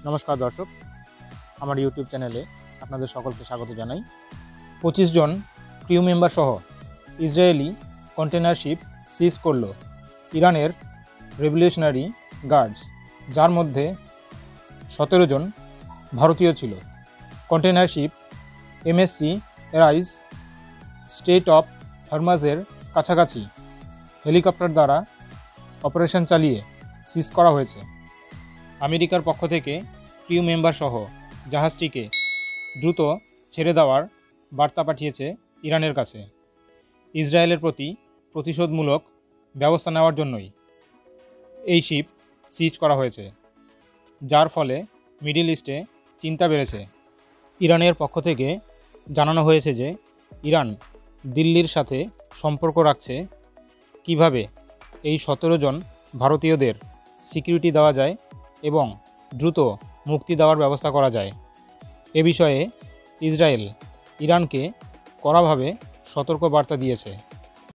নমস্কার দর্শক, আমার ইউটিউব চ্যানেলে আপনাদের সকলকে স্বাগত জানাই। 25 জন ক্রিউ মেম্বার সহ ইসরায়েলি কন্টেনার শিপ সিজ করল ইরানের রেভলিউশনারি গার্ডস, যার মধ্যে 17 জন ভারতীয় ছিল। Container ship MSC Aries strait of হরমাজের কাছাকাছি হেলিকপ্টার দ্বারা অপারেশন চালিয়ে সিজ করা হয়েছে। আমেরিকার পক্ষ থেকে ক্রিউ মেম্বার সহ জাহাজটিকে দ্রুত ছেড়ে দেওয়ার বার্তা পাঠিয়েছে ইরানের কাছে। ইসরায়েলের প্রতি প্রতিশোধমূলক ব্যবস্থা নেওয়ার জন্যই এই শিপ সিজ করা হয়েছে, যার ফলে মিডল ইস্টে চিন্তা বেড়েছে। ইরানের পক্ষ থেকে জানানো হয়েছে যে ইরান দিল্লির সাথে সম্পর্ক রাখছে কিভাবে এই 17 জন ভারতীয়দের সিকিউরিটি দেওয়া যায় এবং দ্রুত মুক্তি দেওয়ার ব্যবস্থা করা যায়। এ বিষয়ে ইসরায়েল ইরানকে কড়াভাবে সতর্ক বার্তা দিয়েছে।